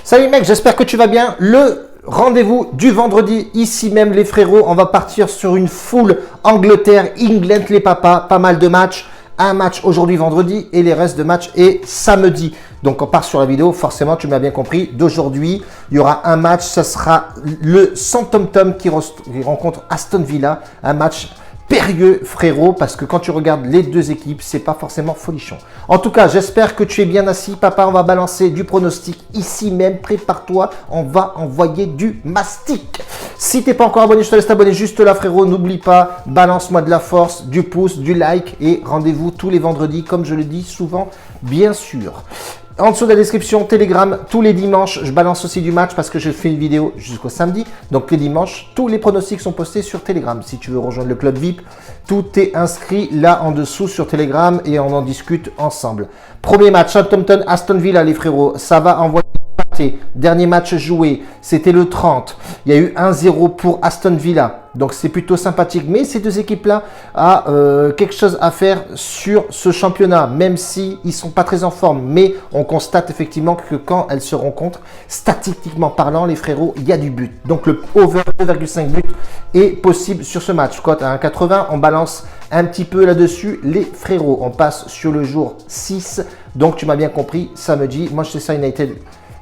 Salut mec, j'espère que tu vas bien. Le rendez-vous du vendredi, ici même les frérots. On va partir sur une full Angleterre, England les papas. Pas mal de matchs. Un match aujourd'hui vendredi et les restes de matchs est samedi. Donc on part sur la vidéo, forcément tu m'as bien compris. D'aujourd'hui, il y aura un match, ce sera le Southampton qui rencontre Aston Villa. Un match périlleux frérot, parce que quand tu regardes les deux équipes, c'est pas forcément folichon. En tout cas, j'espère que tu es bien assis. Papa, on va balancer du pronostic ici même. Prépare-toi, on va envoyer du mastic. Si t'es pas encore abonné, je te laisse t'abonner juste là frérot. N'oublie pas, balance-moi de la force, du pouce, du like et rendez-vous tous les vendredis, comme je le dis souvent, bien sûr. En dessous de la description, Telegram, tous les dimanches, je balance aussi du match parce que je fais une vidéo jusqu'au samedi. Donc les dimanches, tous les pronostics sont postés sur Telegram. Si tu veux rejoindre le club VIP, tout est inscrit là en dessous sur Telegram et on en discute ensemble. Premier match, Southampton, Aston Villa les frérots, ça va envoyer. Dernier match joué, c'était le 30. Il y a eu 1-0 pour Aston Villa. Donc c'est plutôt sympathique. Mais ces deux équipes-là ont quelque chose à faire sur ce championnat. Même s'ils ne sont pas très en forme. Mais on constate effectivement que quand elles se rencontrent, statistiquement parlant, les frérots, il y a du but. Donc le over 2,5 buts est possible sur ce match. Cote à 1,80, on balance un petit peu là-dessus. Les frérots, on passe sur le jour 6. Donc tu m'as bien compris, samedi, Manchester United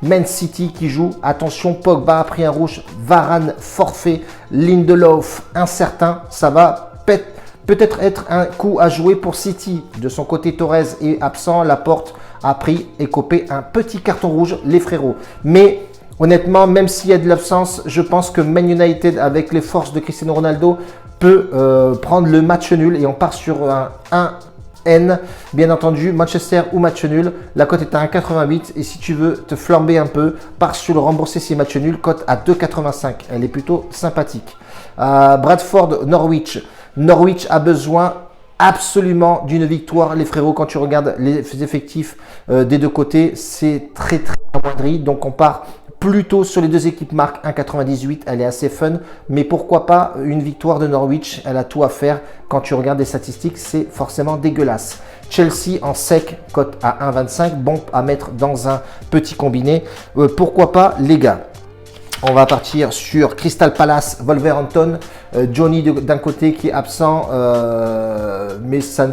Man City qui joue. Attention, Pogba a pris un rouge, Varane forfait, Lindelof incertain. Ça va peut-être être un coup à jouer pour City. De son côté, Torres est absent. Laporte a pris et copé un petit carton rouge, les frérots. Mais honnêtement, même s'il y a de l'absence, je pense que Man United, avec les forces de Cristiano Ronaldo, peut prendre le match nul. Et on part sur un 1. Bien entendu, Manchester ou match nul. La cote est à 1,88 et si tu veux te flamber un peu, pars sur le rembourser si match nul, cote à 2,85. Elle est plutôt sympathique. Bradford, Norwich. Norwich a besoin absolument d'une victoire. Les frérots, quand tu regardes les effectifs des deux côtés, c'est très amoindri. Donc on part plutôt sur les deux équipes marques 1,98, elle est assez fun, mais pourquoi pas une victoire de Norwich, elle a tout à faire. Quand tu regardes les statistiques, c'est forcément dégueulasse. Chelsea en sec, cote à 1,25, bon à mettre dans un petit combiné. Pourquoi pas les gars. On va partir sur Crystal Palace, Wolverhampton. Johnny d'un côté qui est absent, mais ça ne...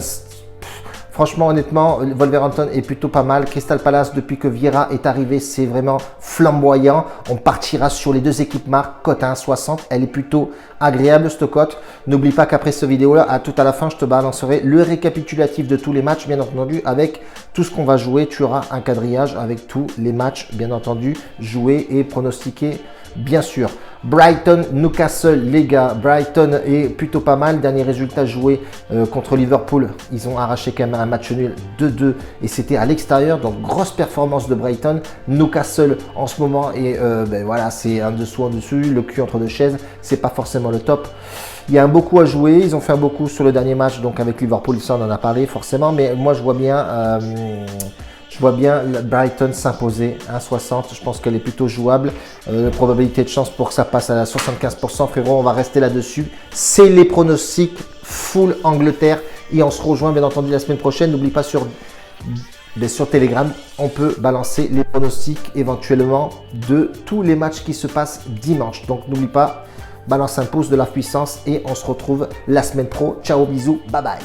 Franchement, honnêtement, Wolverhampton est plutôt pas mal. Crystal Palace, depuis que Vieira est arrivé, c'est vraiment flamboyant. On partira sur les deux équipes marques, cote à 1,60. Elle est plutôt agréable, cette cote. N'oublie pas qu'après cette vidéo-là, tout à la fin, je te balancerai le récapitulatif de tous les matchs, bien entendu, avec tout ce qu'on va jouer. Tu auras un quadrillage avec tous les matchs, bien entendu, joués et pronostiqués, bien sûr. Brighton, Newcastle, les gars, Brighton est plutôt pas mal. Dernier résultat joué contre Liverpool, ils ont arraché quand même un match nul 2-2 et c'était à l'extérieur, donc grosse performance de Brighton. Newcastle en ce moment et voilà, c'est un dessous en dessus, le cul entre deux chaises, c'est pas forcément le top. Il y a un beaucoup à jouer, ils ont fait un beaucoup sur le dernier match, donc avec Liverpool, ça on en a parlé forcément, mais moi je vois bien Brighton s'imposer 1,60. Je pense qu'elle est plutôt jouable. Probabilité de chance pour que ça passe à la 75%. Frérot, on va rester là-dessus. C'est les pronostics full Angleterre. Et on se rejoint bien entendu la semaine prochaine. N'oublie pas sur Telegram, on peut balancer les pronostics éventuellement de tous les matchs qui se passent dimanche. Donc n'oublie pas, balance un pouce, de la puissance et on se retrouve la semaine pro. Ciao, bisous, bye bye.